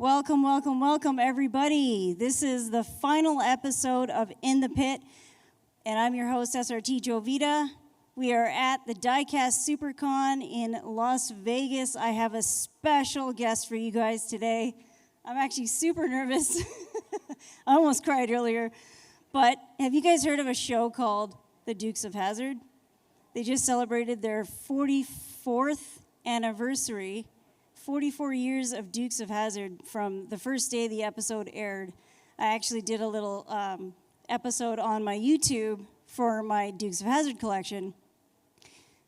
Welcome, welcome, welcome, everybody. This is the final episode of In the Pit, and I'm your host, SRT Jovita. We are at the Diecast Supercon in Las Vegas. I have a special guest for you guys today. I'm actually super nervous. I almost cried earlier. But have you guys heard of a show called the Dukes of Hazzard? They just celebrated their 44th anniversary. 44 years of Dukes of Hazzard from the first day the episode aired. I actually did a little episode on my YouTube for my Dukes of Hazzard collection.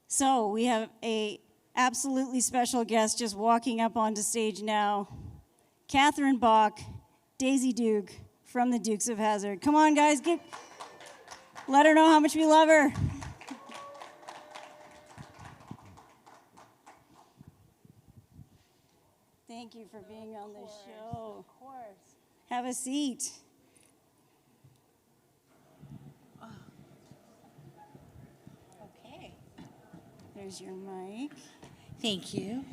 So we have a absolutely special guest just walking up onto stage now. Catherine Bach, Daisy Duke from the Dukes of Hazzard. Come on, guys, let her know how much we love her. Thank you for being on the show. Of course. Have a seat. Okay. There's your mic. Thank you.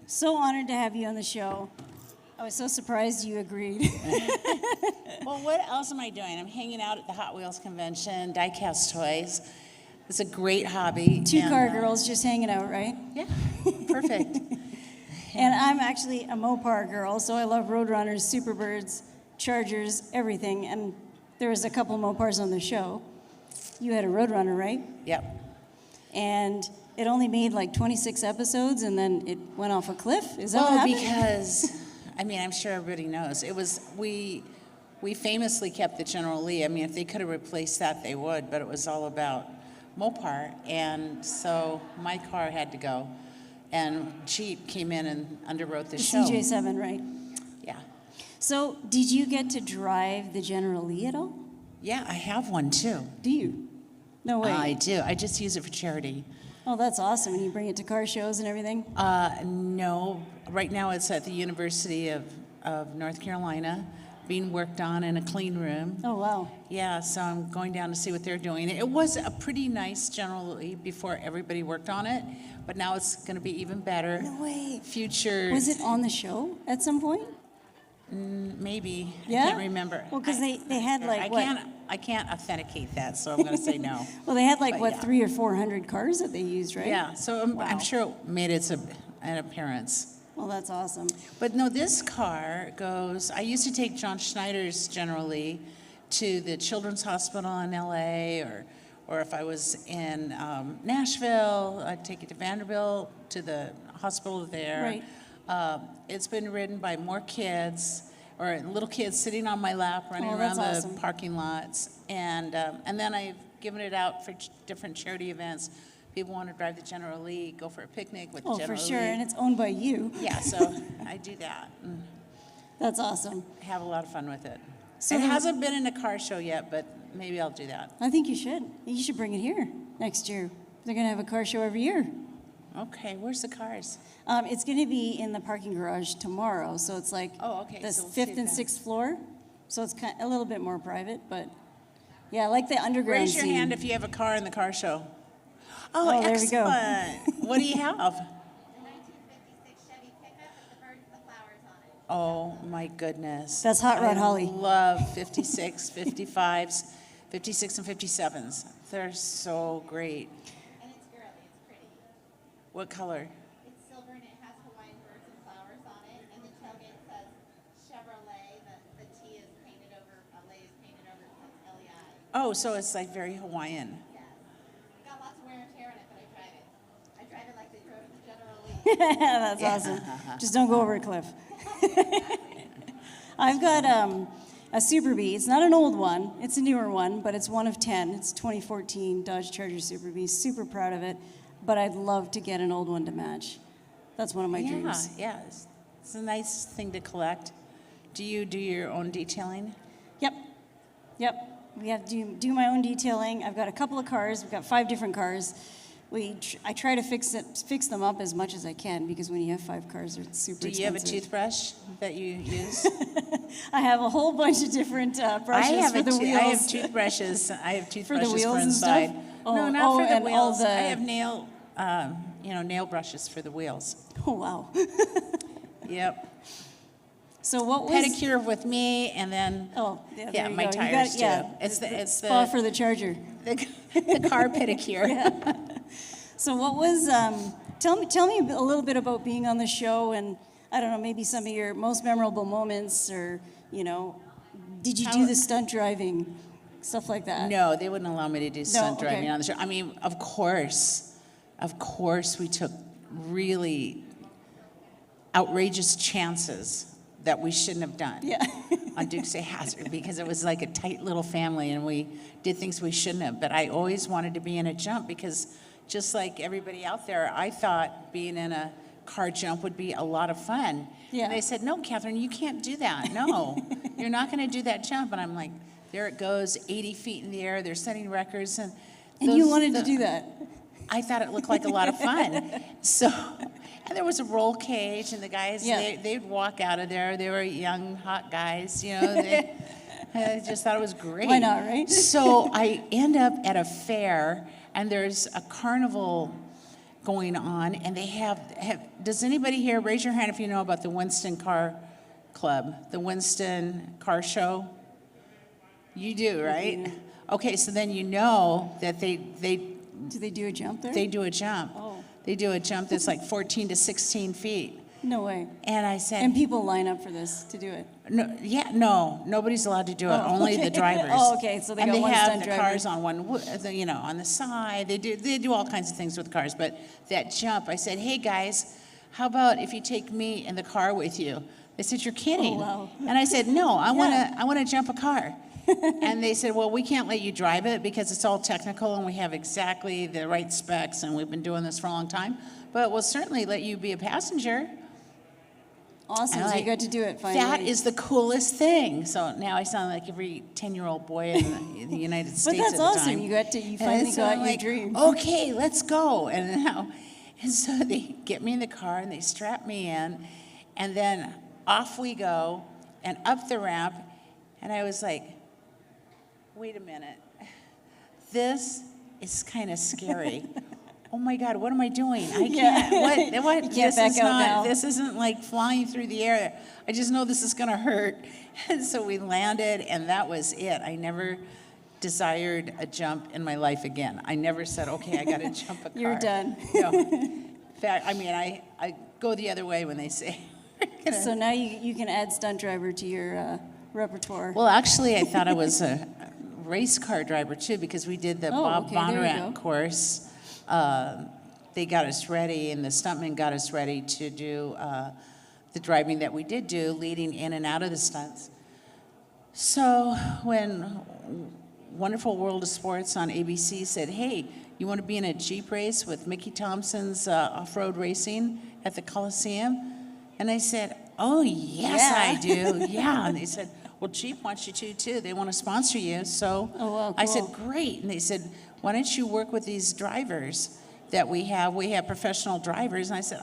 So honored to have you on the show. I was so surprised you agreed. Well, what else am I doing? I'm hanging out at the Hot Wheels convention, Diecast toys. It's a great hobby. Two-car girls just hanging out, right? Yeah, perfect. And I'm actually a Mopar girl, so I love Roadrunners, Superbirds, Chargers, everything. And there was a couple Mopars on the show. You had a Roadrunner, right? Yep. And it only made like 26 episodes, and then it went off a cliff? Is that what happened? Because, I'm sure everybody knows. It was, we famously kept the General Lee. If they could have replaced that, they would, but it was all about Mopar. And so my car had to go. And Jeep came in and underwrote the show. CJ7, right? Yeah. So, did you get to drive the General Lee at all? Yeah, I have one too. Do you? No way. I do. I just use it for charity. Oh, that's awesome. And you bring it to car shows and everything? No. Right now it's at the University of North Carolina, being worked on in a clean room. Oh, wow. Yeah, so I'm going down to see what they're doing. It was a pretty nice General Lee before everybody worked on it, but now it's going to be even better. No way. Future. Was it on the show at some point? Maybe. Yeah? I can't remember. Well, because they had like, I can't authenticate that, so I'm going to say no. Well, they had like, But what, yeah. 300 or 400 cars that they used, right? Yeah, so Wow. I'm sure it made an appearance. Well, that's awesome. But no, this car goes, I used to take John Schneider's General Lee to the Children's Hospital in LA, or if I was in Nashville, I'd take it to Vanderbilt, to the hospital there. Right. It's been ridden by more kids, or little kids sitting on my lap, running Oh, around that's the awesome. parking lots. And then I've given it out for different charity events. People want to drive the General Lee, go for a picnic with the Oh, General for sure. Lee. And it's owned by you. Yeah, so I do that. And That's awesome. have a lot of fun with it. So It then- hasn't been in a car show yet, but maybe I'll do that. I think you should. You should bring it here next year. They're going to have a car show every year. Okay, where's the cars? It's going to be in the parking garage tomorrow, so it's like Oh, okay, the so we'll see fifth it and then. sixth floor. So it's kind a little bit more private, but yeah, I like the underground Raise your scene. hand if you have a car in the car show. Oh, there we go. excellent. What do you have? The 1956 Chevy pickup with the birds and the flowers on it. Oh, my goodness. That's Hot Rod Holly. I love 56, 55s, 56 and 57s. They're so great. And it's girly, it's pretty. What color? It's silver and it has Hawaiian birds and flowers on it. And the tailgate says Chevrolet. The T is painted over, LA is painted over, it says LEI. Oh, so it's like very Hawaiian. Yes. It's got lots of wear and tear in it, but I drive it. I drive it like they drove the General Lee. That's awesome. Just don't go over a cliff. I've got a Super Bee. It's not an old one. It's a newer one, but it's one of 10. It's 2014 Dodge Charger Super Bee. Super proud of it, but I'd love to get an old one to match. That's one of my dreams. Yeah, it's a nice thing to collect. Do you do your own detailing? Yep. We have to do my own detailing. I've got a couple of cars. We've got 5 different cars. I try to fix them up as much as I can because when you have 5 cars, it's super expensive. Do you have a toothbrush that you use? I have a whole bunch of different brushes for the wheels. I have toothbrushes. I have toothbrushes for, wheels and stuff? inside. Oh, no, not for the and all wheels. the- I have nail brushes for the wheels. Oh, wow. Yep. So what was... Pedicure with me, and then Oh, yeah, there yeah, you my go. You tires got- too. It's the spot for the charger. the car pedicure. So what was, tell me a little bit about being on the show, and I don't know, maybe some of your most memorable moments, or, you know, did you do the stunt driving, stuff like that? No, they wouldn't allow me to do stunt okay. driving on the show. I mean, of course, we took really outrageous chances that we shouldn't have done. Yeah. On Dukes of Hazzard, because it was like a tight little family and we did things we shouldn't have. But I always wanted to be in a jump because just like everybody out there, I thought being in a car jump would be a lot of fun. Yeah. And they said, no, Catherine, you can't do that. No, you're not going to do that jump. And I'm like, there it goes, 80 feet in the air. They're setting records. And You wanted to do that? I thought it looked like a lot of fun. So, and there was a roll cage, and the guys, Yeah. they'd walk out of there. They were young, hot guys, you know. I just thought it was great. Why not, right? So I end up at a fair, and there's a carnival going on, and they have does anybody here, raise your hand if you know about the Winston Car Club, the Winston Car Show? You do, right? Mm-hmm. Okay, so then you know that they Do they do a jump there? they do a jump. Oh. They do a jump that's like 14 to 16 feet. No way. And I said, And people line up for this to do it. no, nobody's allowed to do it. Oh, Only okay. the drivers. Oh, okay, so they and got one have stunt the driver. cars on on the side. They do all kinds of things with cars. But that jump, I said, hey guys, how about if you take me in the car with you? They said, you're kidding. Oh, wow. And I said, no, I Yeah. want to jump a car. And they said, well, we can't let you drive it because it's all technical and we have exactly the right specs and we've been doing this for a long time. But we'll certainly let you be a passenger. Awesome, And so you like, got to do it finally. That is the coolest thing. So now I sound like every 10-year-old boy in the United But States that's at the awesome, time. you And finally so got I'm your like, dream. okay, let's go. And so they get me in the car and they strap me in, and then off we go and up the ramp. And I was like, wait a minute, this is kind of scary. Oh my God, what am I doing? I Yeah. can't. What? You can't This back is out not. now. This isn't like flying through the air. I just know this is going to hurt. And so we landed, and that was it. I never desired a jump in my life again. I never said, okay, I got to jump a car. You're done. No. In fact, I mean, I go the other way when they say. So now you can add stunt driver to your repertoire. Well, actually, I thought I was a race car driver too, because we did the Bob okay, there you Bondurant go. course. They got us ready, and the stuntmen got us ready to do the driving that we did do, leading in and out of the stunts. So when Wonderful World of Sports on ABC said, hey, you want to be in a Jeep race with Mickey Thompson's off-road racing at the Coliseum? And I said, oh, yes, Yeah. I do. Yeah. And they said, well, Jeep wants you to, too. They want to sponsor you. So Oh, wow, I said, cool. great. And they said, why don't you work with these drivers that we have? We have professional drivers. And I said,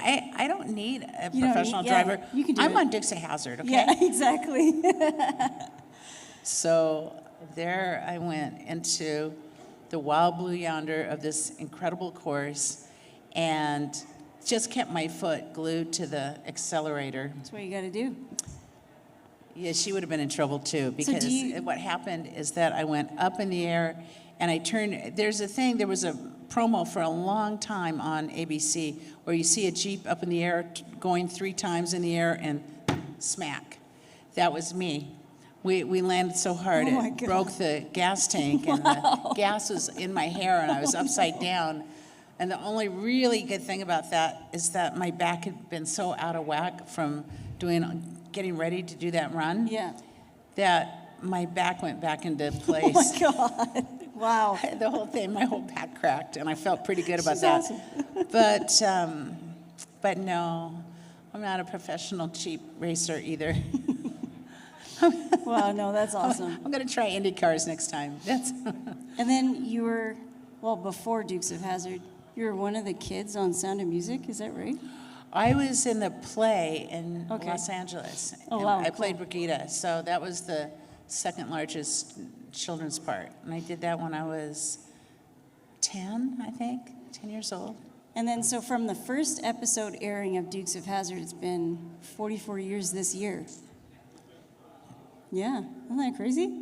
I don't need a You don't professional need- yeah, driver. you can do I'm it. on Dukes of Hazzard, okay? Yeah, exactly. So there I went into the wild blue yonder of this incredible course and just kept my foot glued to the accelerator. That's what you got to do. Yeah, she would have been in trouble too, because you- what happened is that I went up in the air and I turned, there was a promo for a long time on ABC where you see a Jeep up in the air going 3 times in the air and smack. That was me. We landed so hard Oh my it God. broke the gas tank and the gas was in my hair and I was upside down. And the only really good thing about that is that my back had been so out of whack from getting ready to do that run Yeah. that my back went back into Oh place. my God. Wow. The whole thing, my whole back cracked, and I felt pretty good about She's that. awesome. But no, I'm not a professional Jeep racer either. Wow, no, that's awesome. I'm going to try Indy cars next time. And then you were, well, before Dukes of Hazzard, you were one of the kids on Sound of Music, is that right? I was in the play in Okay. Los Angeles. Oh, and wow, I played cool. Brigida, so that was the second largest children's part. And I did that when I was 10, I think, 10 years old. And then, so from the first episode airing of Dukes of Hazzard, it's been 44 years this year. Yeah, isn't that crazy?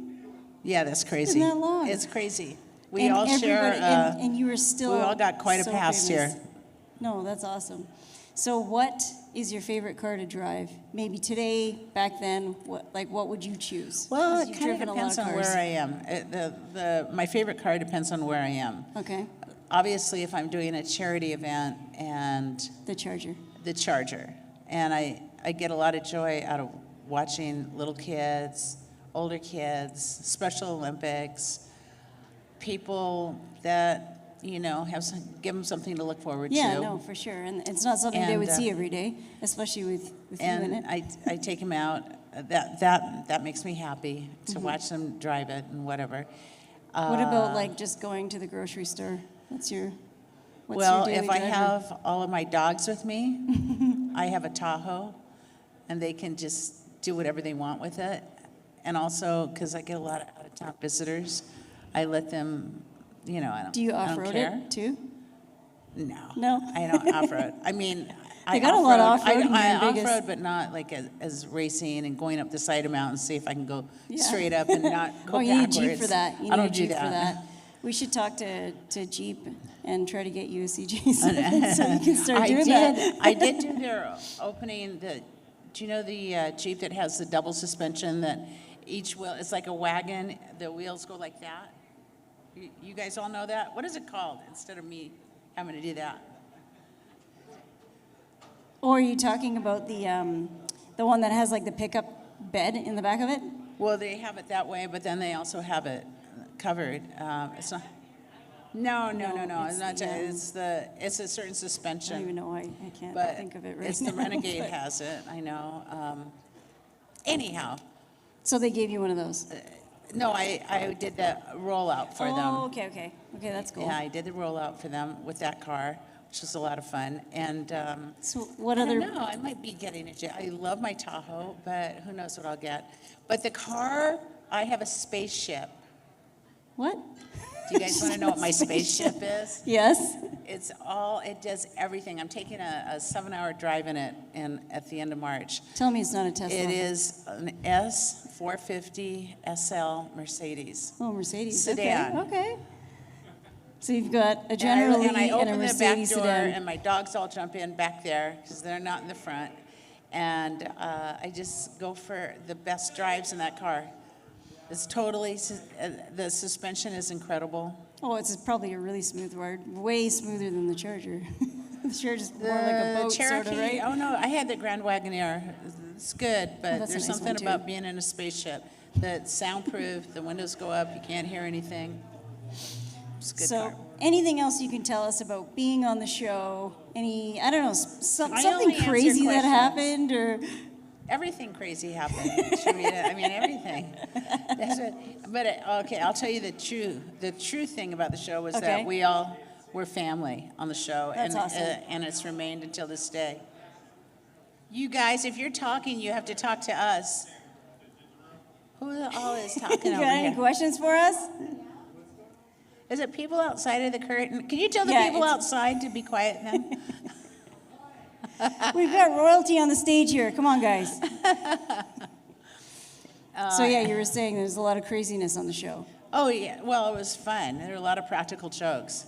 Yeah, that's crazy. Isn't that long? It's crazy. We And all share. everybody- and you were still. We all got quite a so past famous. here. No, that's awesome. So, what is your favorite car to drive? Maybe today, back then. What would you choose? Well, 'Cause it you've kind of driven a lot depends on cars. where I am. My favorite car depends on where I am. Okay, Obviously, if I'm doing a charity event and the Charger. the Charger, and I get a lot of joy out of watching little kids, older kids, Special Olympics, people that give them something to look forward Yeah, to. no, for sure. And it's not something they would And, see every day, especially with you in And it. I take them out. That makes me happy to Mm-hmm. watch them drive it and whatever. What about like just going to the grocery store? What's your Well, daily if I driver? have all of my dogs with me, I have a Tahoe, and they can just do whatever they want with it. And also, because I get a lot of out-of-town visitors, I let them, I don't. Do you I don't off-road care. it too? No. No? I don't off-road. I mean, I They got a lot of off-road. off-roading I here in Vegas. off-road, but not like as racing and going up the side of mountains, see if I can go Yeah. straight up and not go Oh, you need backwards. a Jeep for that. You I need don't a Jeep do that. for that. We should talk to Jeep and try to get you a CJ so you can start doing that. I did do their opening. Do you know the Jeep that has the double suspension that each wheel, it's like a wagon, the wheels go like that? You guys all know that? What is it called instead of me having to do that? Or are you talking about the one that has like the pickup bed in the back of it? Well, they have it that way, but then they also have it covered. It's not. No. It's not. It's a certain I suspension. don't even know why I can't But think of it right it's now. the Renegade but- has it. I know. Anyhow, So they gave you one of those? no, I did the rollout for them. Oh, okay. Okay, that's cool. Yeah, I did the rollout for them with that car, which was a lot of fun. And So what I other? don't know. I might be getting a jet. I love my Tahoe, but who knows what I'll get. But the car, I have a spaceship. What? Do you guys want to know what my spaceship is? Yes. It does everything. I'm taking a 7-hour drive in it at the end of March. Tell me it's not a Tesla. It is an S450 SL Mercedes. Oh, Mercedes. Sedan. Okay. So you've got a General Lee and I and a open the back Mercedes door, sedan. and my dogs all jump in back there because they're not in the front. And I just go for the best drives in that car. It's totally, the suspension is incredible. Oh, it's probably a really smooth ride, way smoother than the Charger. The Charger's more like a boat, Cherokee, sort of, right? oh no, I had the Grand Wagoneer. It's good, but that's a there's nice something one, too. about being in a spaceship that's soundproof. The windows go up, you can't hear anything. It's a good So, car. anything else you can tell us about being on the show? I don't know, I something only answer crazy that questions. happened, or Everything crazy happened, Sharita. I mean, everything. Okay, I'll tell you the true thing about the show was Okay. that we all were family on the show. That's awesome. And it's remained until this day. You guys, if you're talking, you have to talk to us. Who all is talking you over got any here? questions for us? Is it people outside of the curtain? Can you tell the Yeah, people it's- outside to be quiet now? We've got royalty on the stage here. Come on, guys. So yeah, you were saying there's a lot of craziness on the show. Oh, yeah. Well, it was fun. There were a lot of practical jokes.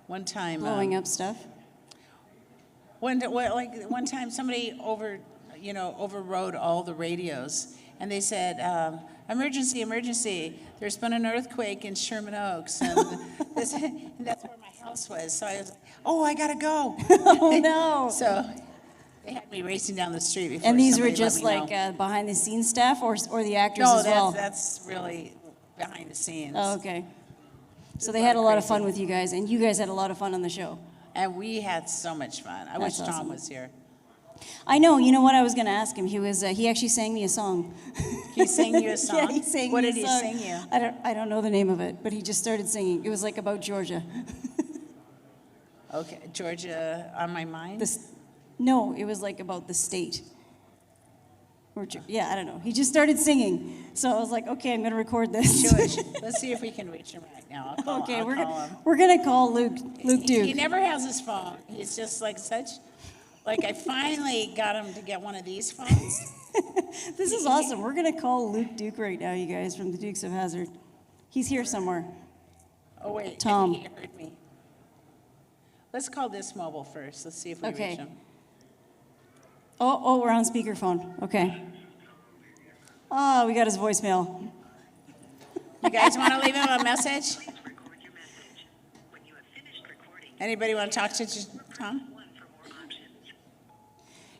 One time, Blowing up stuff. one time somebody overrode all the radios, and they said, "Emergency, emergency! There's been an earthquake in Sherman Oaks," and, and that's where my house was. So I was like, "Oh, I gotta go!" Oh no. So they had me racing down the street before. And these were somebody let just me like know. behind the scenes staff, or the actors No, as well. that's really behind the scenes. Oh, okay. So they lot had a of lot of crazy. fun with you guys, and you guys had a lot of fun on the show. And we had so much fun. I wish That's Tom awesome. was here. I know. You know what? I was going to ask him. He actually sang me a song. He sang you a song? Yeah, he sang What me did a he song. sing you? I don't know the name of it, but he just started singing. It was like about Georgia. Okay, Georgia on my mind. No, it was like about the state. Yeah, I don't know. He just started singing. So I was like, okay, I'm going to record this. Shush. Let's see if we can reach him right now. I'll Okay, call him. we're gonna call Luke Duke. He never has his phone. He's just like I finally got him to get one of these phones. This is awesome. We're gonna call Luke Duke right now, you guys, from the Dukes of Hazzard. He's here somewhere. Oh, wait. Tom. I think he heard me. Let's call this mobile first. Let's see if we Okay. reach him. Oh, we're on speakerphone. Okay. Oh, we got his voicemail. You guys want to leave him a message? Anybody want to talk to Tom?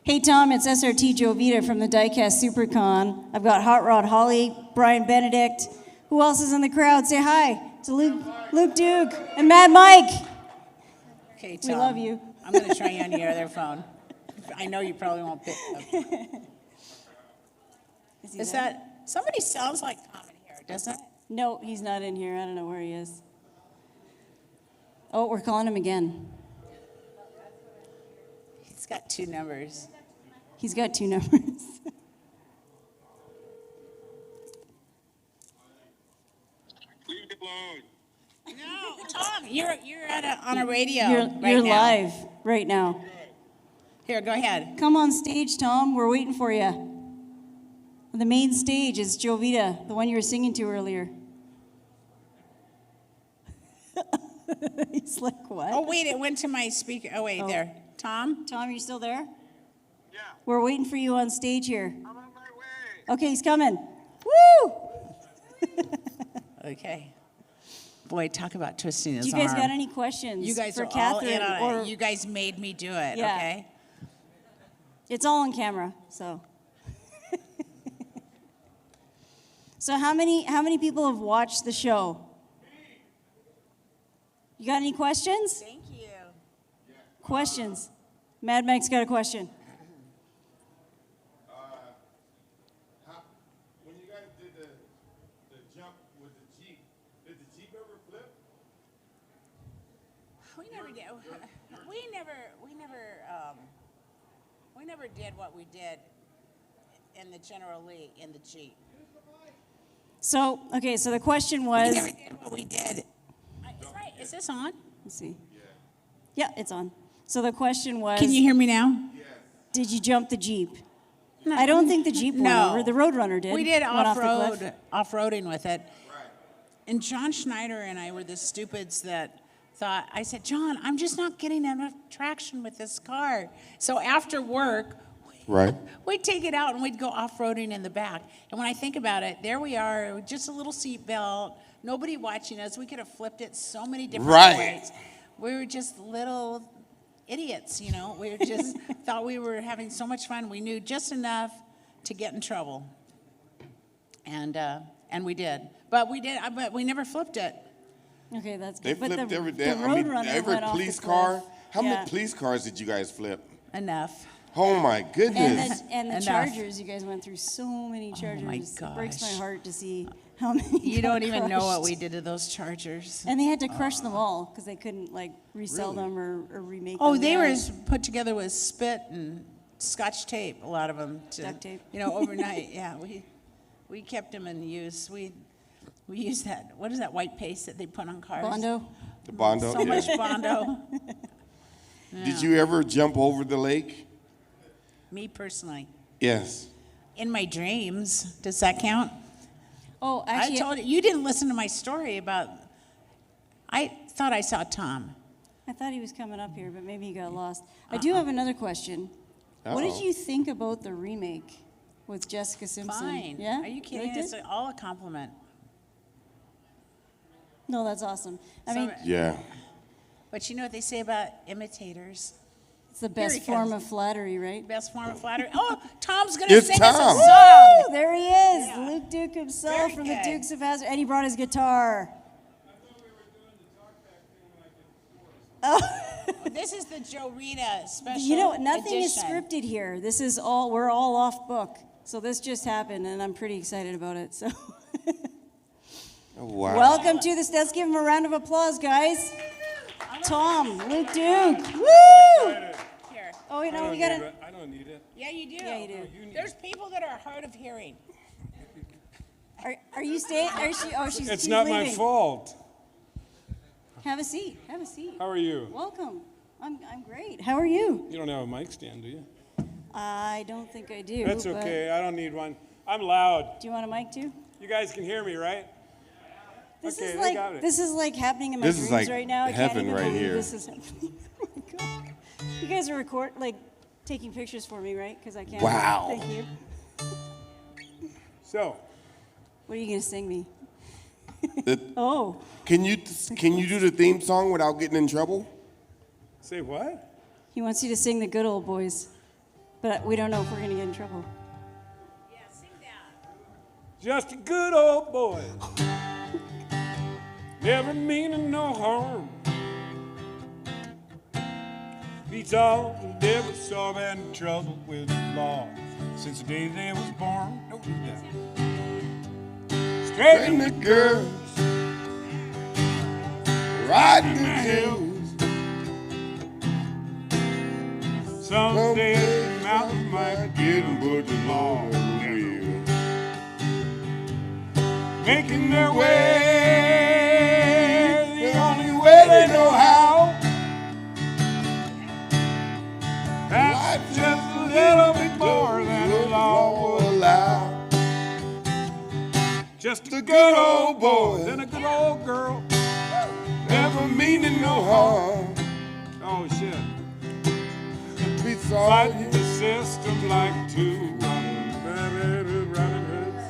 Hey, Tom, it's SRT Jovita from the Diecast Supercon. I've got Hot Rod Holly, Bryan Benedict. Who else is in the crowd? Say hi to Luke Duke and Mad Mike. Okay, Tom. We love you. I'm going to try you on your other phone. I know you probably won't pick it up. Is that, somebody sounds like Tom in here, doesn't it? No, he's not in here. I don't know where he is. Oh, we're calling him again. He's got two numbers. He's got two numbers. Leave it alone. No, Tom, you're on a radio You're right now. live right now. Here, go ahead. Come on stage, Tom. We're waiting for you. The main stage is Jovita, the one you were singing to earlier. He's like, what? Oh, wait, it went to my speaker. Oh, wait, Oh. there. Tom? Tom, are you still there? Yeah, We're waiting for you on stage here. I'm on my way. Okay, he's coming. Woo! Okay. Boy, talk about twisting his Do you guys arm. got any questions You guys for are all Catherine? in on or it. You guys made me do it, Yeah. okay? It's all on camera, so. So how many people have watched the show? You got any questions? Thank you. Questions? Mad Mike's got a question. When you guys did the jump with the Jeep, did the Jeep ever flip? We never did. We never did what we did in the General Lee in the Jeep. So, okay, so the question We was, never did what we did. Right, is this on? let's see. Yeah, it's on. So the question was, Can you hear me now? did you jump the Jeep? No. I don't think the Jeep went No. over. The Roadrunner did. We did Went off the cliff. off-roading with it. And John Schneider and I were the stupids that thought, I said, John, I'm just not getting enough traction with this car. So after work, Right. we'd take it out and we'd go off-roading in the back. And when I think about it, there we are, with just a little seat belt, nobody watching us. We could have flipped it so many different Right. ways. We were just little idiots, you know. We were just thought we were having so much fun. We knew just enough to get in trouble. And we did. But we never flipped it. Okay, that's They good. But flipped the every day. Roadrunner Every went off the police cliff. car. How Yeah. many police cars did you guys flip? Enough. Oh my goodness. And the Enough. Chargers, you guys went through so many Chargers. my It breaks my gosh. heart to see how many You got don't even know what crushed. we did to those Chargers. And they had to crush them all because they couldn't like resell them or remake Oh, them. they Yeah. were put together with spit and Scotch tape, a lot of them. Duct tape. You know, overnight. Yeah, we kept them in use. We used that, what is that white paste that they put on cars? Bondo. The Bondo. So yeah. much Bondo. Did you ever jump over the lake? Me personally. Yes. In my dreams, does that count? Oh, actually, I told you didn't listen to my story about, I thought I saw Tom. I thought he was coming up here, but maybe he got lost. I do have another question. What did Uh-oh. you think about the remake with Jessica Simpson? Fine. Yeah? Are you kidding? Liked It's it? all a compliment. No, that's awesome. I So- mean, Yeah. But you know what they say about imitators? it's the Here best he form comes. of flattery, right? Best form of flattery. Oh, Tom's gonna It's sing us Tom. a song. Woo! There he is, Yeah. Luke Duke himself Very from the good. Dukes of Hazzard, and he brought his guitar. This is the Joe Rita special. You know, nothing edition. is scripted here. This is all, we're all off book. So this just happened, and I'm pretty excited about it. So, Oh, wow. welcome to this. Let's give him a round of applause, guys. Tom, Luke Duke. Woo! Here. Oh, you know, we got I a. don't don't need it. Yeah, you do. Yeah, you do. You need There's people that are hard of hearing. Are you staying? She's It's she's not my leaving. fault. Have a seat. Have a seat. How are you? Welcome. I'm great. How are you? You don't have a mic stand, do you? I don't think I do. That's but- okay. I don't need one. I'm loud. Do you want a mic too? You guys can hear me, right? This Okay, is they like got it. this is like happening in my This dreams is like right now. I can't heaven even right believe here. This is happening. Oh my God. You guys are taking pictures for me, right? Because I can't. Wow. Thank you. So, What are you gonna sing me? The- Oh, Can you do the theme song without getting in trouble? say what? he wants you to sing the Good Old Boys, but we don't know if we're gonna get in trouble. Yeah, sing that. Just a good old boy. Never meaning no harm. Beats all the devil saw been in trouble with the law since the day they was born. Don't do that. Straight And the girls riding the hills. someday the mountain might get them, but the law never will. Making their way the only way they know how. That's just a little bit more than the law will allow. Just a good old boy and a good old girl, never meaning no harm. Oh shit. Fighting the system like two Robin Hoods.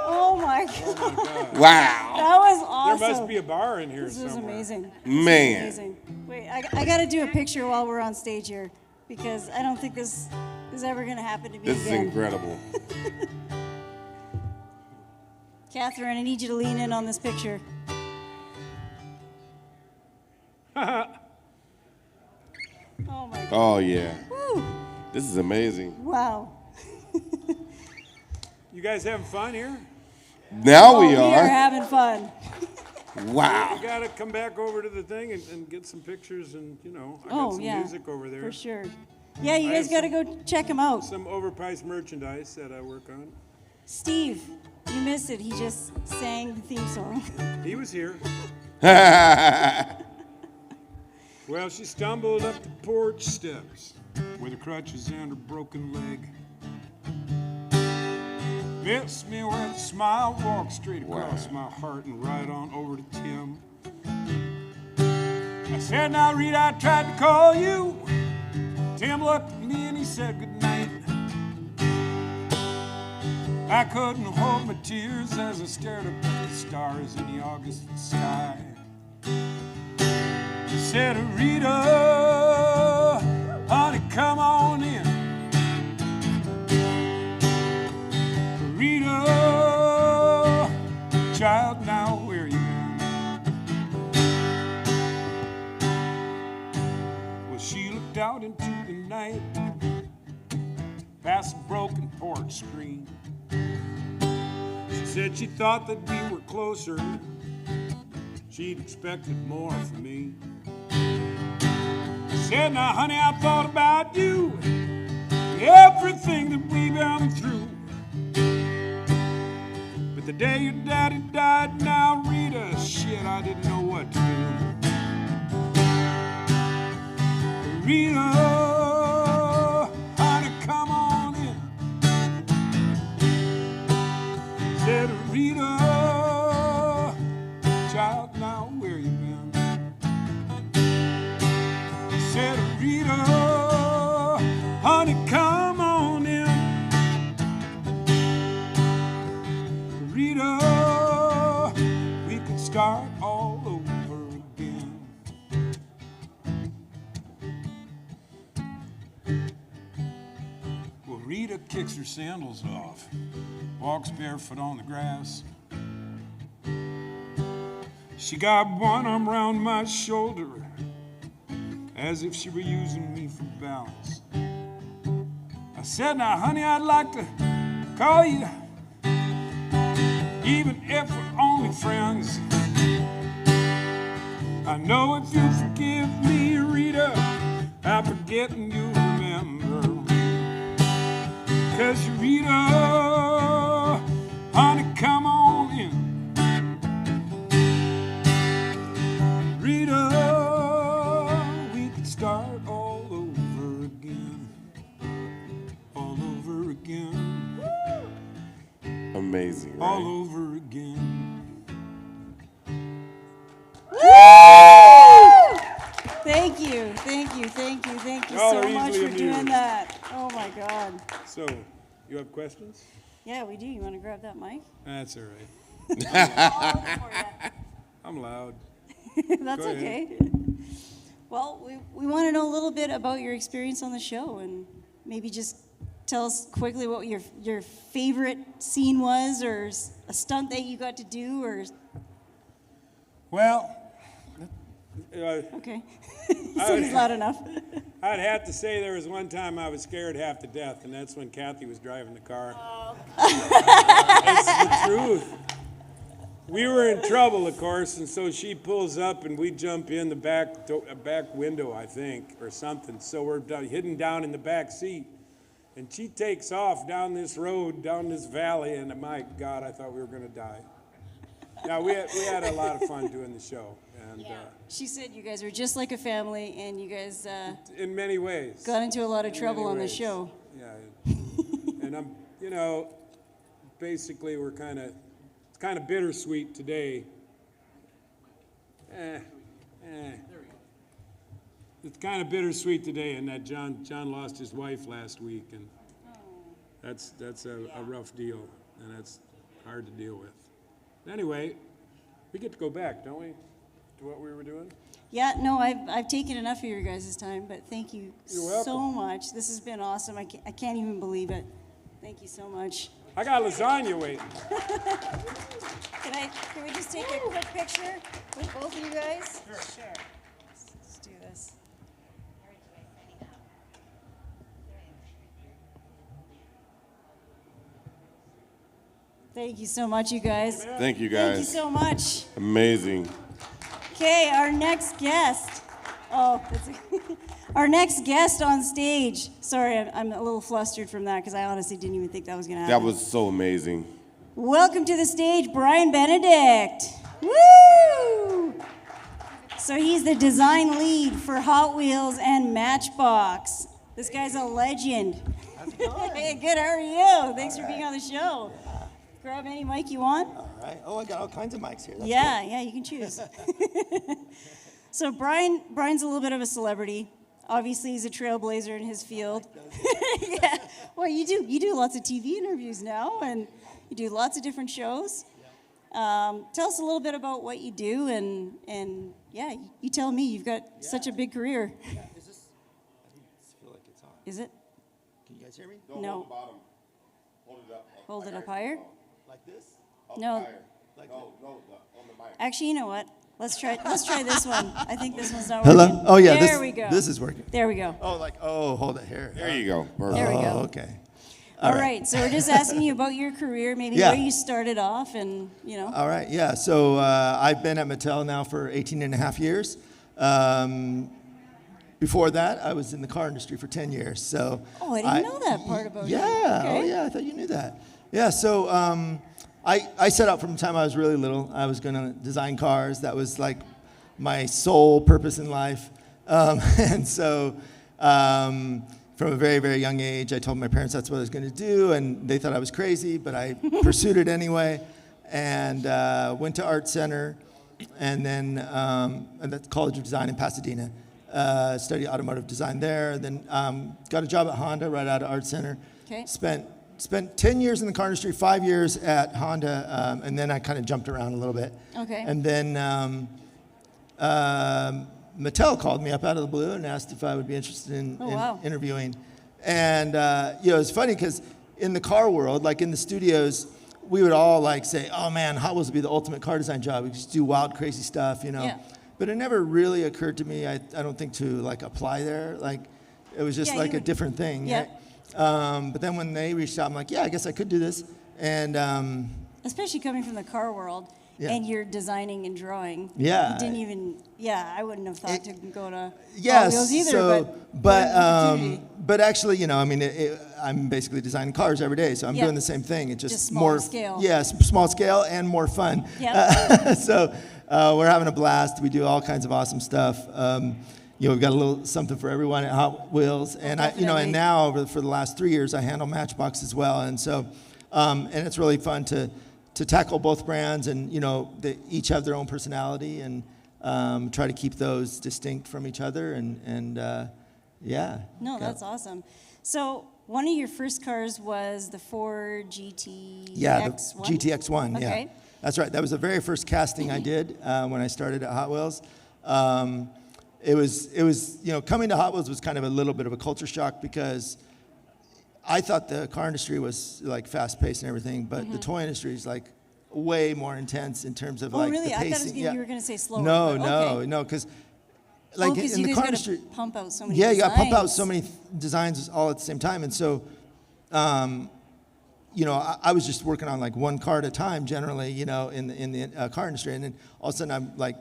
Oh my God. Wow. That was awesome. There must be a bar in here This was somewhere. amazing. Man. Amazing. Wait, I got to do a picture while we're on stage here because I don't think this is ever going to happen to me This is again. incredible. Catherine, I need you to lean in on this picture. Oh my God. Oh yeah. Woo. This is amazing. Wow. You guys having fun here? Now we We are are. having fun. Wow. You gotta come back over to the thing and get some pictures and, I got Oh, some yeah. music over there. For sure. Yeah, you I guys have got to go check him out. Some overpriced merchandise that I work on. Steve, you missed it. He just sang the theme song. He was here. Well, she stumbled up the porch steps with her crutches and her broken leg. Missed me with a smile, walked straight across my heart and right on over to Tim. I said, now Rita, I tried to call you. Tim looked at me and he said goodnight. I couldn't hold my tears as I stared up at the stars in the August sky. He said, Rita, honey, come on in. Rita, child, now where you been? Well, she looked out into the night, past the broken porch screen. She said she thought that we were closer. She'd expected more from me. I said, now, honey, I thought about you, everything that we've been through. But the day your daddy died, now, Rita, shit, I didn't know what to do. Rita, honey, come on in. Said, Rita, child, now where you been? Said, Rita, honey, come on in. Rita, we could start all over again. Well, Rita kicks her sandals off, walks barefoot on the grass. She got one arm around my shoulder, as if she were using me for balance. I said, now, honey, I'd like to call you, even if we're only friends. I know if you forgive me, Rita, forget and you remember me. 'Cause Rita, honey, come on in. Rita, we could start all over again. All over again. Amazing, right? All over again. Thank you, thank you, thank you, thank you Y'all so are much easily for doing amused. that. Oh my God. So, you have questions? Yeah, we do. You want to grab that mic? That's all right. I'm loud. That's Go ahead. okay. Well, we want to know a little bit about your experience on the show, and maybe just tell us quickly what your favorite scene was, or a stunt that you got to do, or Well, okay. So he's loud enough. I'd have to say there was one time I was scared half to death, and that's when Kathy was driving the car. It's the truth. We were in trouble, of course, and so she pulls up, and we jump in the back window, I think, or something. So we're hidden down in the back seat, and she takes off down this road, down this valley, and my God, I thought we were going to die. Yeah, we had a lot of fun doing the show, and She said you guys were just like a family, and you guys in many ways. got into a lot of trouble many on the ways. show. Yeah, and I'm, basically it's kind of bittersweet today. It's kind of bittersweet today in that John lost his wife last week, and that's a rough deal, and that's hard to deal with. Anyway, we get to go back, don't we, to what we were doing? Yeah, no, I've taken enough of your guys' time, but thank you You're welcome. so much. This has been awesome. I can't even believe it. Thank you so much. I got lasagna waiting. Can we just take a quick picture with both of you guys? Sure. Let's do this. Thank you so much, you guys. Thank you, Thank you guys. so much. Amazing. Okay, our next guest. Our next guest on stage. Sorry, I'm a little flustered from that because I honestly didn't even think that was going to happen. That was so amazing. Welcome to the stage, Bryan Benedict. Woo! So he's the design lead for Hot Wheels and Matchbox. This guy's a legend. Hey, good, how are you? Thanks for being on the show. Grab any mic you want. All right. Oh, I got all kinds of mics here. That's Yeah, you can choose. So Brian's a little bit of a celebrity. Obviously, he's a trailblazer in his field. Yeah. Well, you do lots of TV interviews now, and you do lots of different shows. Tell us a little bit about what you do, and yeah, you tell me. You've got such a big career. Yeah. Is this? I feel like it's on. Is it? Can you guys hear me? No. Bottom. Hold it up. Hold it up higher. Like this? No. Like on the mic. Actually, you know what? Let's try this one. I think this one's not working. Hello. Oh yeah. There we go. This is working. There we go. Oh, hold it here. There you go. Perfect. There we go. Oh, okay. All right. So we're just asking you about your career, maybe Yeah. where you started off, and All right. Yeah. So I've been at Mattel now for 18 and a half years. Before that, I was in the car industry for 10 years. So. Oh, I didn't know that part about you. Yeah. Okay. Oh, yeah. I thought you knew that. Yeah. So I set out from the time I was really little. I was going to design cars. That was like my sole purpose in life. And so from a very, very young age, I told my parents that's what I was going to do, and they thought I was crazy, but I pursued it anyway, and went to Art Center, and then at the College of Design in Pasadena, studied automotive design there, then got a job at Honda right out of Art Center. Okay. Spent 10 years in the car industry, 5 years at Honda, and then I kind of jumped around a little bit. Okay. And then Mattel called me up out of the blue and asked if I would be interested in wow. interviewing. And, it's funny because in the car world, like in the studios, we would all like say, oh man, Hot Wheels would be the ultimate car design job. We could just do wild, crazy stuff, Yeah. But it never really occurred to me, I don't think, to like apply there. Like it was just Yeah, like you a would- different thing. Yeah. Right? But then when they reached out, I'm like, yeah, I guess I could do this. And Especially coming from the car world. Yeah. and you're designing and drawing. Yeah. You didn't even, I wouldn't have thought to go to Yes, Hotwheels either, so, what an opportunity. but actually, you know, I mean, I'm basically designing cars every day, so I'm Yeah. doing the same thing. It's just smaller more scale. Yeah, small scale and more fun. Yep. So we're having a blast. We do all kinds of awesome stuff. You know, we've got a little something for everyone at Hot Wheels, and definitely. and now for the last 3 years, I handle Matchbox as well, and so and it's really fun to tackle both brands, and you know, they each have their own personality, and try to keep those distinct from each other, and yeah. No, Yeah. that's awesome. So one of your first cars was the Ford GTX1? Yeah, the GTX1. Okay. Yeah, that's right. That was the very first casting I did when I started at Hot Wheels. It was you know, coming to Hot Wheels was kind of a little bit of a culture shock because I thought the car industry was like fast paced and everything, but the toy industry is like way more intense in terms of Oh, like really? the I thought pacing. you were going to say slower. No, but no, okay. no, because like Because in you the guys car gotta industry, pump out so many yeah, you got to pump out designs. so many designs all at the same time, and so. You know, I was just working on like one car at a time generally, you know, in the car industry, and then all of a sudden I'm like,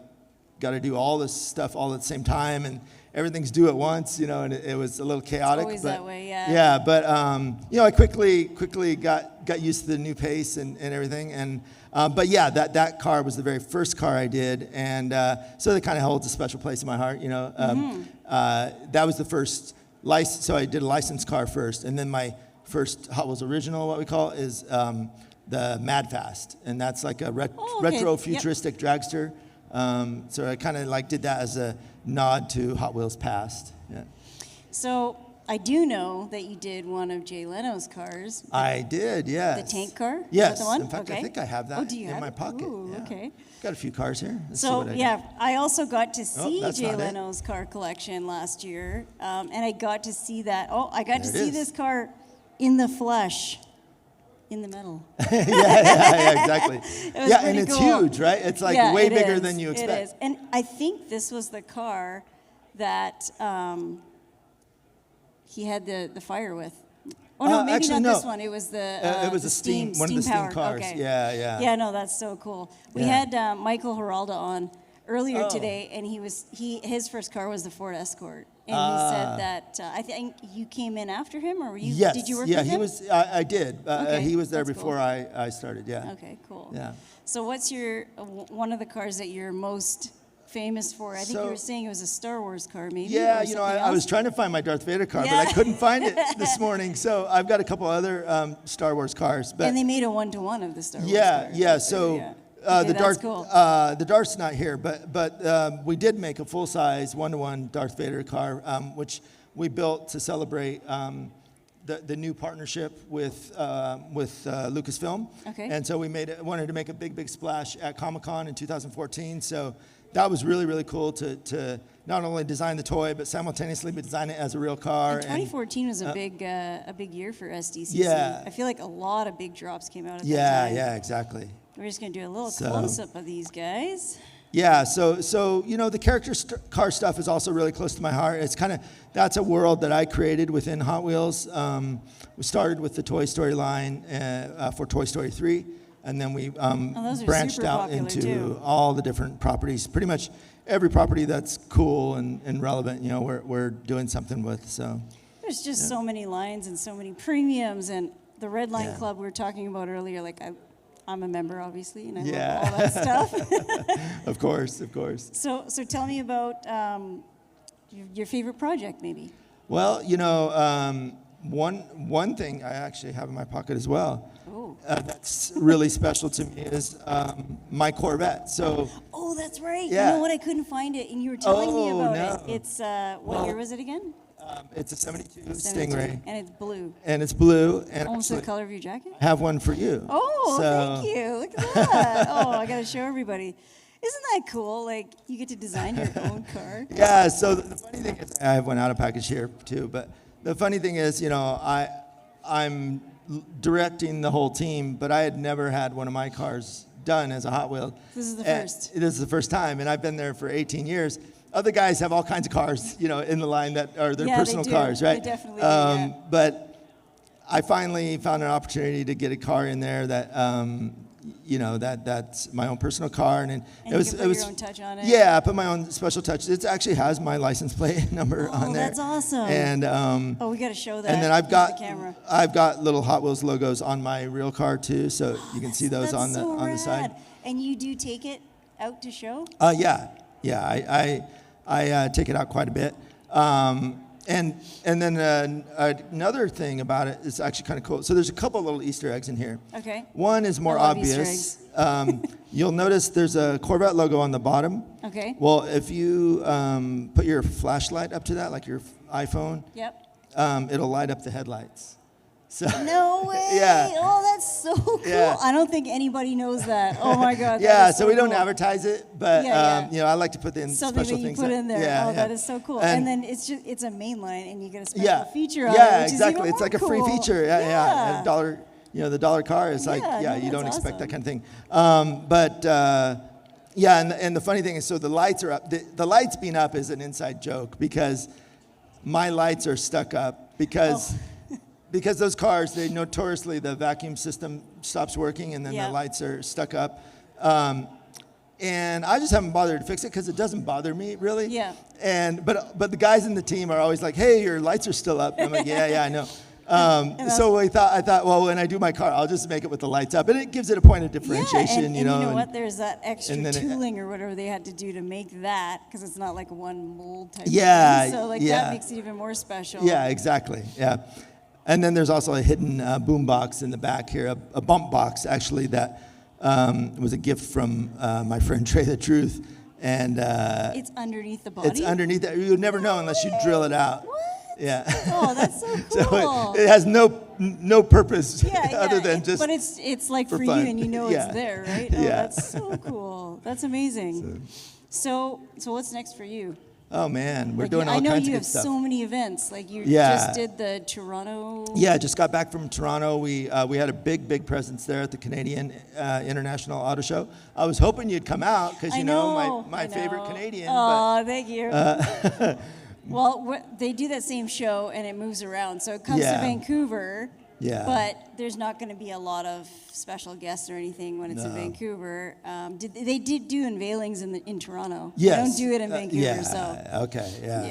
got to do all this stuff all at the same time, and everything's due at once, you know, and it was a little chaotic. always but, that way, yeah. Yeah, but you know, I quickly got used to the new pace and everything, and but yeah, that car was the very first car I did, and so that kind of holds a special place in my heart, you know. That was the first license, so I did a licensed car first, and then my first Hot Wheels original, what we call, is the Mad Fast, and that's like a Oh, okay. retro Yep. futuristic dragster. So I kind of like did that as a nod to Hot Wheels past. Yeah. So I do know that you did one of Jay Leno's cars. I did, yes. The tank car? Is that Yes. the one? In fact, I Okay. think I have that Oh, do you in have my it? pocket. Ooh, yeah. okay. Got a few cars here. Let's see So what I yeah, got. I also got to see that's Jay not it. Leno's car collection last year, and I got to see that. Oh, I got to There it see is. this car in the flesh, in the metal. yeah, exactly. was Yeah, and pretty it's cool. huge, right? It's like Yeah, way it bigger is. than you expect. It is, and I think this was the car that he had the fire with. Oh no, maybe actually, not no. this one. It was the It was the a steam, one of the steam powered. cars. Okay. Yeah, yeah. Yeah, no, that's so cool. We Yeah. had Michael Geralda on earlier Oh. today, and his first car was the Ford Escort, and he said that I think you came in after him, or were you? Yes. Did you work yeah, with he him? was. I did. Okay, He was there that's before cool. I started. Yeah. Okay, cool. Yeah. So what's your one of the cars that you're most famous for? I think you So- were saying it was a Star Wars car, maybe. Yeah, or you know, something I was else? trying to find my Darth Vader car, but Yeah. I couldn't find it this morning. So I've got a couple other Star Wars cars. But And they made a 1-to-1 of the Star Wars yeah, car. yeah. So Yeah. Okay, the that's Darth, cool. the Darth's not here, but we did make a full size 1-to-1 Darth Vader car, which we built to celebrate the new partnership with Lucasfilm. Okay. And so we wanted to make a big splash at Comic-Con in 2014. So that was really, really cool to not only design the toy, but simultaneously design it as a real car. And 2014 was a big year for SDCC. Yeah. I feel like a lot of big drops came out at that Yeah, time. yeah, exactly. We're just gonna do a little So- close-up of these guys. Yeah, so you know, the character car stuff is also really close to my heart. It's kind of, that's a world that I created within Hot Wheels. We started with the Toy Story line for Toy Story 3, and then we those are branched super out popular, into too. all the different properties. Pretty much every property that's cool and relevant, you know, we're doing something with. So There's just so many lines and so many premiums, and the Red Line Yeah. Club we were talking about earlier. Like I'm a member, obviously, and I Yeah. love all that stuff. of course. So tell me about your favorite project, maybe. Well, you know, one thing I actually have in my pocket as well. Oh. That's really special to me is my Corvette. So Oh, that's right. Yeah. You know what? I couldn't find it, and you were telling me Oh, about no. it. It's what year was it again? it's a 72 72. Stingray, And it's blue. and it's blue, and Almost the actually color of your jacket. have one for you. Oh, So- thank you. Look at that. Oh, I got to show everybody. Isn't that cool? Like, you get to design your own car. Yeah. So the funny thing is, I have one out of package here too. But the funny thing is, you know, I'm directing the whole team, but I had never had one of my cars done as a Hot Wheel. This is the And first. This is the first time, and I've been there for 18 years. Other guys have all kinds of cars, you know, in the line that are their Yeah, they personal do. cars, They right? definitely do, yeah. But I finally found an opportunity to get a car in there that that's my own personal car, and And it you was can it put was your own touch on it. yeah, I put my own special touch. It actually has my license plate number on there. That's awesome. And Oh, we got to show that. and then on the camera. I've got little Hot Wheels logos on my real car too, so you can see those That's on the so on the side. rad. And you do take it out to show? Yeah. I take it out quite a bit. And then another thing about it is actually kind of cool. So there's a couple little Easter eggs in here. Okay. One is more I love Easter obvious. You'll notice there's a Corvette logo on the bottom. Okay. Well, if you put your flashlight up to that, like your iPhone, Yep. it'll light up the headlights. So No way. Yeah. Oh, that's so cool. Yeah. I don't think anybody knows that. Oh my God. that yeah, is so we don't cool. advertise it, but Yeah. I like to put in Something special that you things. put in there. Yeah, oh, yeah. that is so cool. And then it's a main line, and you get a special feature on it. Yeah, Which exactly. Is even It's like a more free cool. feature. Yeah. A dollar, the dollar car is like, Yeah, no, you don't that's expect that awesome. kind of thing. And the funny thing is, so the lights are up. The lights being up is an inside joke because my lights are stuck up because. Because those cars, they notoriously, the vacuum system stops working and then Yeah. the lights are stuck up. And I just haven't bothered to fix it because it doesn't bother me really. Yeah. But the guys in the team are always like, hey, your lights are still up. I'm like, yeah, I know. So I thought, well, when I do my car, I'll just make it with the lights up. And it gives it a point of differentiation, yeah, and you know and- what? There's that extra and then it- tooling or whatever they had to do to make that because it's not like one mold type. Yeah, thing. So yeah. that makes it even more special. Yeah, exactly. Yeah. And then there's also a hidden boom box in the back here, a bump box actually that was a gift from my friend Trey the Truth. And It's underneath the body. it's underneath that. You would never know unless you drill it out. What? Yeah. Oh, that's so So cool. it has no purpose yeah, other than it- just. But it's like for for fun. you, and you know Yeah. it's there, right? Oh, Yeah. that's so cool. That's amazing. So what's next for you? Oh man, we're Like, doing I all know kinds you of have good stuff. so many events. Like you Yeah. just did the Toronto. Yeah, just got back from Toronto. We had a big presence there at the Canadian International Auto Show. I was hoping you'd come out because I know my favorite Canadian. Oh, thank you. Well, they do that same show and it moves around. So it comes to Yeah. Vancouver. Yeah. But there's not going to be a lot of special guests or anything when it's in No. Vancouver. They did do unveilings in Toronto. Yes. They don't do it in Vancouver. Yeah. So Okay. Yeah.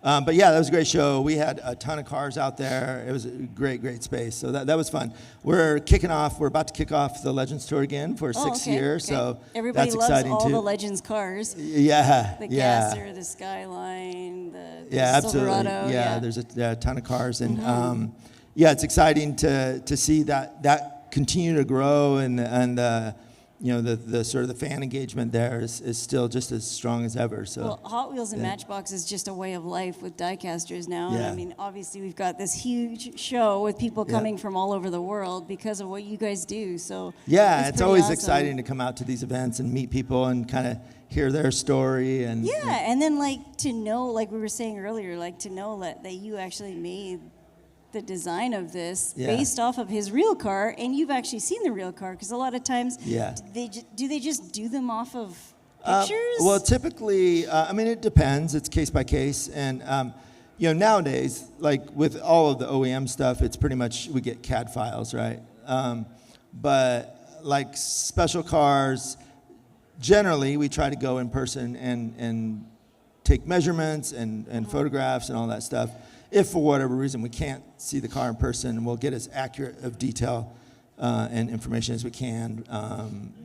Yeah. But yeah, that was a great show. We had a ton of cars out there. It was a great space. So that was fun. We're about to kick off the Legends Tour again for Oh, 6th okay, year. okay. So Everybody that's loves exciting all too. the Legends cars. Yeah. The yeah. Gasser, the Skyline, the Yeah, absolutely. Silverado. Yeah, there's a ton of cars, and it's exciting to see that continue to grow, and the sort of the fan engagement there is still just as strong as ever. So Well, Hot Wheels and Matchbox is just a way of life with diecasters now. And Yeah. I mean, obviously, we've got this huge show with people Yeah. coming from all over the world because of what you guys do. So yeah, it's pretty always awesome. exciting to come out to these events and meet people and kind of hear their story and Yeah, and then to know, like we were saying earlier, to know that you actually made the design of this Yeah. based off of his real car, and you've actually seen the real car because a lot of times, Yeah. do they just do them off of pictures? Well, typically, it depends. It's case by case, and nowadays, like with all of the OEM stuff, it's pretty much we get CAD files, right? But like special cars, generally we try to go in person and take measurements and photographs and all that stuff. If for whatever reason we can't see the car in person, we'll get as accurate of detail and information as we can,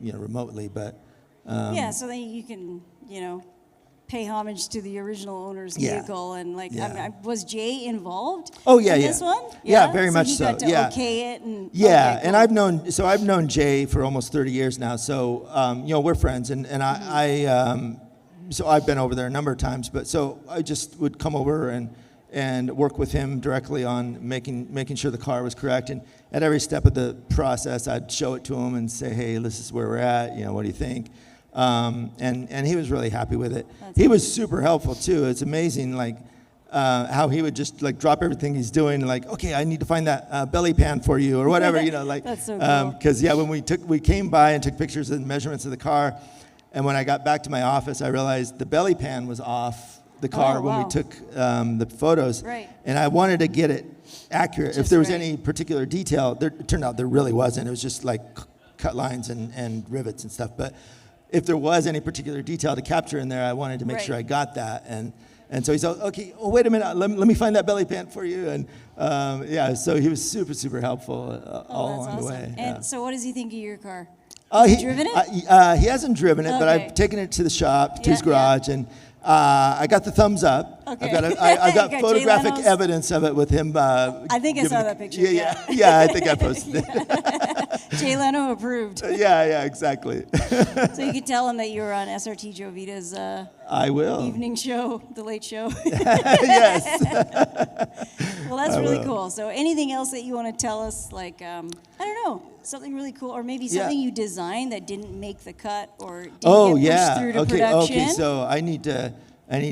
remotely. But yeah, so then you can, pay homage to the original owner's Yeah. vehicle, and Yeah. was Jay involved? Oh, yeah, in yeah. this one? Yeah, very much he so, got to yeah. okay it and yeah, okay, and cool. I've known Jay for almost 30 years now. So we're friends, and so I've been over there a number of times. But so I just would come over and work with him directly on making sure the car was correct. And at every step of the process, I'd show it to him and say, hey, this is where we're at. What do you think? And he was really happy with it. He was super helpful too. It's amazing, how he would just drop everything he's doing, okay, I need to find that belly pan for you or whatever, That's so cool. Because when we came by and took pictures and measurements of the car, and when I got back to my office, I realized the belly pan was off the car when wow. we took the photos, Right. and I wanted to get it accurate. If Just there was right. any particular detail, it turned out there really wasn't. It was just cut lines and rivets and stuff. But if there was any particular detail to capture in there, I wanted to make sure I got that. And so he said, okay, oh, wait a minute, let me find that belly pant for you. And so he was super, super helpful all along the way. And so what does he think of your car? He's driven it? He hasn't driven it, but Okay. I've taken it to the shop, to his garage, and I got the thumbs up. Okay. I've got Got Jay photographic Leno's? evidence of it with him. I think I saw that picture. Yeah, I think I posted it. Jay Leno approved. Yeah, exactly. So you could tell him that you were on SRT Joe Vita's I will. evening show, the late show. Yes. Well, that's really cool. So anything else that you want to tell us, like, I don't know, something really cool, or maybe something you designed that didn't make the cut or didn't get pushed through to production? Okay, so I need to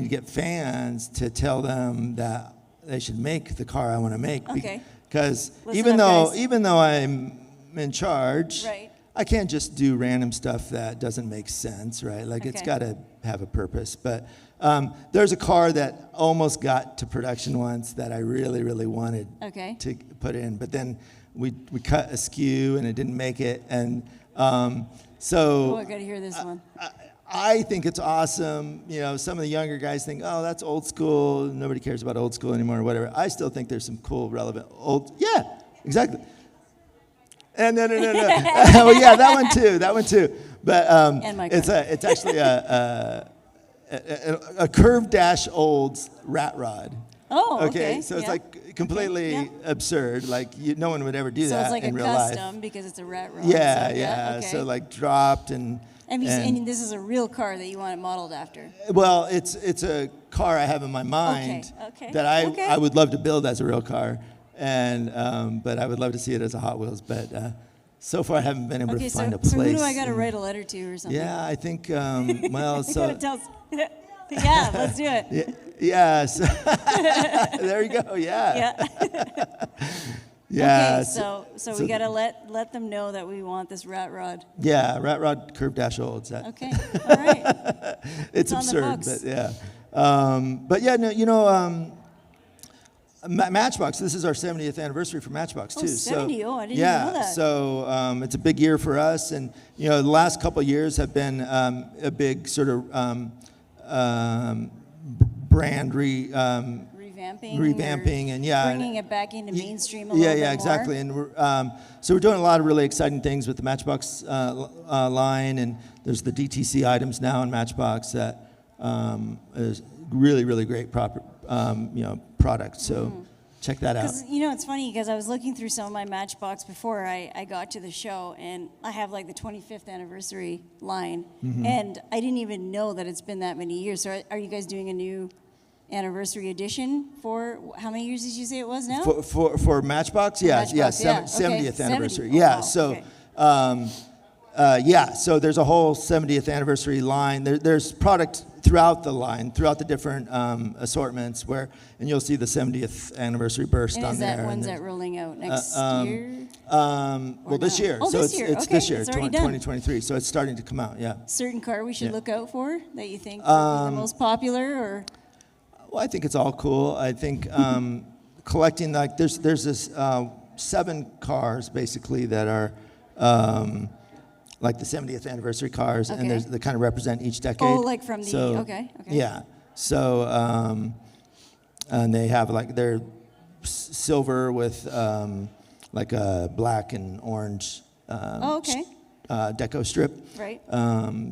get fans to tell them that they should make the car I want to make. Okay. Because Listen even up, guys. though I'm in charge, Right. I can't just do random stuff that doesn't make sense, right? Like it's Okay. got to have a purpose. But there's a car that almost got to production once that I really, really wanted to put in, but then we cut a skew and it didn't make it, and so. Oh, I got to hear this one. I think it's awesome. You know, some of the younger guys think, oh, that's old school. Nobody cares about old school anymore or whatever. I still think there's some cool, relevant old. Yeah, exactly. And no. Well, yeah, that one too. But And my it's actually a curved dash olds rat rod. Oh, okay. So it's yeah. like completely Okay, absurd. Like no one would ever do So that it's like in a real custom life. because it's a rat rod. Yeah. Okay. So like dropped and. And this is a real car that you want it modeled after. Well, it's a car I have in my mind Okay. that I would love to build as a real car, and but I would love to see it as a Hot Wheels. But so far, I haven't been able to find a place. So who do I got to write a letter to or something? Yeah, I think well, You so gotta tell us. Yeah, let's do it. yes. There you go. Yeah. Yeah. Okay, so we gotta let them know that we want this rat rod. Yeah, rat rod curved dash olds. Okay, all right. It's on the absurd, books. but yeah. But yeah, no, you know, Matchbox. This is our 70th anniversary for Matchbox too. 70? Oh, I didn't yeah, even know that. So it's a big year for us, and you know, the last couple of years have been a big sort of brand revamping, and bringing it back into mainstream a little bit more. Exactly. And we're doing a lot of really exciting things with the Matchbox line, and there's the DTC items now in Matchbox that is really, really great product. So check that out. Because, you know, it's funny because I was looking through some of my Matchbox before I got to the show, and I have like the 25th anniversary line, and I didn't even know that it's been that many years. So are you guys doing a new anniversary edition for how many years did you say it was now? For Matchbox? Yeah, Matchbox, yeah. 70th Okay, anniversary. 70. Oh, Yeah, wow. so Okay. so there's a whole 70th anniversary line. There's product throughout the line, throughout the different assortments, and you'll see the 70th anniversary burst And on is that there. when's that rolling out next year? Well, this no? year. Oh, so this year. it's Okay, this year, it's already done. 2023. So it's starting to come out. Yeah. Certain car we should look out for that you think will be the most popular, or Well, I think it's all cool. I think collecting, like, there's this 7 cars basically that are like the 70th anniversary cars, and they kind of represent each decade. Oh, like from the okay. Yeah. So and they have like they're silver with like a black and orange deco strip. Right.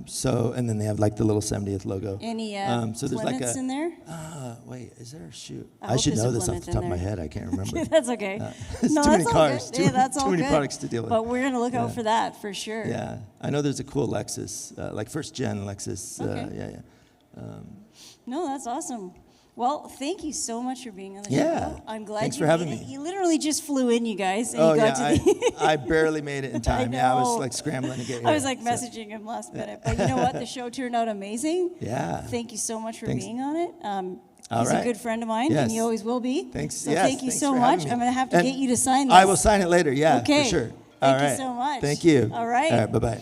So and then they have like the little 70th logo. Any so there's like Plymouths in there? Wait, is there a shoe? I I hope should there's know a this off Plymouth the in top of my there. head. I can't remember. That's okay. It's No, too many that's all cars. good. Yeah, that's all too many good. products to deal with. But we're gonna look out for that for sure. Yeah, I know there's a cool Lexus, like first gen Lexus. Okay. No, that's awesome. Well, thank you so much for being on the Yeah. show. I'm glad Thanks you for having made it. me. You literally just flew in, you guys, and Oh you got yeah, to the. I barely made it in time. Yeah, I was know. like scrambling to get here. I was like so- messaging him last minute, but you know what? The show turned out amazing. Yeah. Thank you so much for Thanks. being on it. All He's a right. good friend of mine, Yes. and he always will be. Thanks. So yes, thank you thanks so for having much. me. I'm going to have to And get you to sign this. I will sign it later. Yeah, Okay. for sure. Thank All you right. so much. Thank you. All right. All right. Bye bye.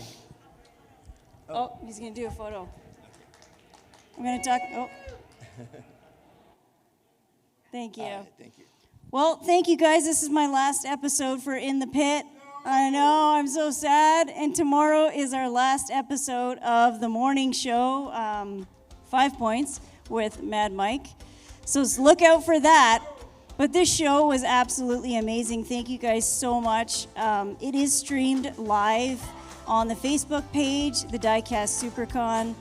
Oh, he's going to do a photo. I'm going to talk. Oh. Thank you. Thank you. Well, thank you guys. This is my last episode for In the Pit. I know, I'm so sad. And tomorrow is our last episode of the morning show, 5 Points with Mad Mike. So look out for that. But this show was absolutely amazing. Thank you guys so much. It is streamed live on the Facebook page, the Diecast Supercon.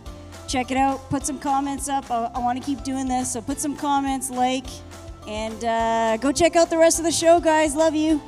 Check it out. Put some comments up. I want to keep doing this, so put some comments, and go check out the rest of the show, guys. Love you.